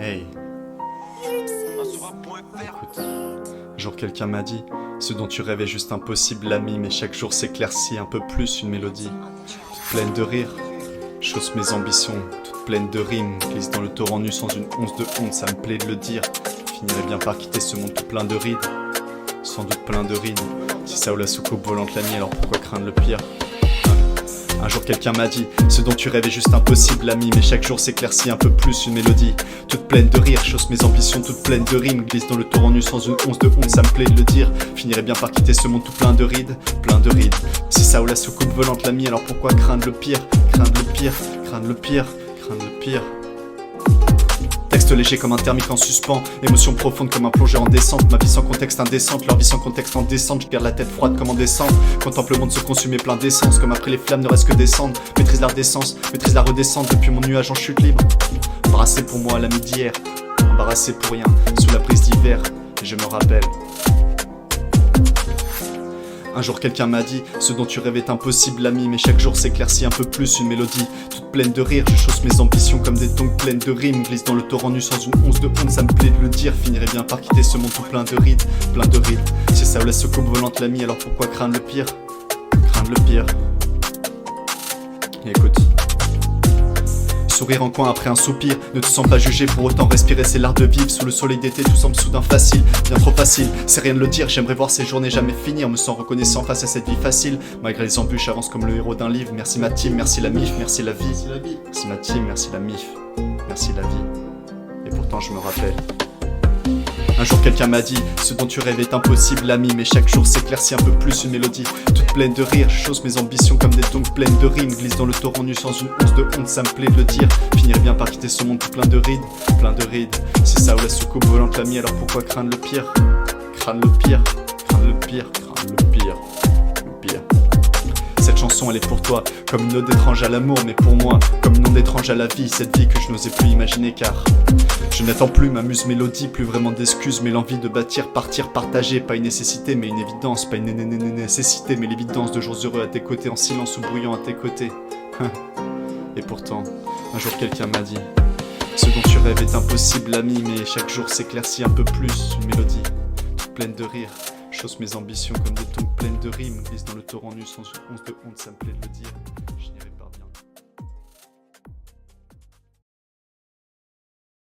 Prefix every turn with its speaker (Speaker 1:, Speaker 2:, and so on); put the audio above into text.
Speaker 1: Hey, écoute, un jour quelqu'un m'a dit, ce dont tu rêves est juste impossible, l'ami, mais chaque jour s'éclaircit un peu plus une mélodie, toute pleine de rire, chausse mes ambitions, toute pleine de rimes, glisse dans le torrent nu sans une once de honte, ça me plaît de le dire, finirais bien par quitter ce monde tout plein de rides, sans doute plein de rides, si ça ou la soucoupe volante la nuit, alors pourquoi craindre le pire? Un jour quelqu'un m'a dit, ce dont tu rêves est juste impossible, l'ami, mais chaque jour s'éclaircit un peu plus une mélodie, toute pleine de rire, chausse mes ambitions, toute pleine de rimes, glisse dans le torrent nu sans une once de honte, ça me plaît de le dire, finirais bien par quitter ce monde tout plein de rides, si ça ou la soucoupe volante l'ami, alors pourquoi craindre le pire, craindre le pire, craindre le pire, craindre le pire. Texte léger comme un thermique en suspens, émotion profonde comme un plongeur en descente, ma vie sans contexte indécente, leur vie sans contexte en descente, je garde la tête froide comme en descente, contemple le monde se consumer plein d'essence, comme après les flammes ne reste que descendre, maîtrise la redescence, maîtrise la redescente, depuis mon nuage en chute libre, embarrassé pour moi à l'ami d'hier, embarrassé pour rien, sous la brise d'hiver, et je me rappelle. Un jour quelqu'un m'a dit, ce dont tu rêves est impossible l'ami, mais chaque jour s'éclaircit un peu plus une mélodie, toute pleine de rire, je chausse mes ambitions comme des tongs pleines de rimes, glisse dans le torrent nu sans une once de honte, ça me plaît de le dire, finirais bien par quitter ce monde tout plein de rides, si ça ou la soucoupe volante l'ami, alors pourquoi craindre le pire, craindre le pire. Et écoute, sourire en coin après un soupir, ne te sens pas jugé pour autant respirer, c'est l'art de vivre, sous le soleil d'été tout semble soudain facile, bien trop facile, c'est rien de le dire, j'aimerais voir ces journées jamais finir, me sens reconnaissant face à cette vie facile, malgré les embûches j'avance comme le héros d'un livre, merci ma team, merci la mif, merci la vie, merci ma team, merci la mif, merci la vie, et pourtant je me rappelle. Un jour quelqu'un m'a dit, ce dont tu rêves est impossible l'ami, mais chaque jour s'éclaircit un peu plus une mélodie, toute pleine de rire, je chausse mes ambitions comme des tongs pleines de rimes, glisse dans le torrent nu sans une once de honte, ça me plaît de le dire, finirais bien par quitter ce monde tout plein de rides, si ça ou la soucoupe volante l'ami, alors pourquoi craindre le pire, craindre le pire, craindre le pire, craindre le pire, le pire. Cette chanson elle est pour toi, comme une ode étrange à l'amour, mais pour moi, comme une onde étrange à la vie, cette vie que je n'osais plus imaginer car je n'attends plus ma muse mélodie, plus vraiment d'excuses, mais l'envie de bâtir, partir, partager, pas une nécessité mais une évidence, pas une nécessité mais l'évidence de jours heureux à tes côtés, en silence ou bruyant à tes côtés. Et pourtant, un jour quelqu'un m'a dit, ce dont tu rêves est impossible l'ami, mais chaque jour s'éclaircit un peu plus une mélodie, toute pleine de rire, chausse mes ambitions comme des tongs pleines de rimes, glisse dans le torrent nu sans une once de honte, ça me plaît de le dire.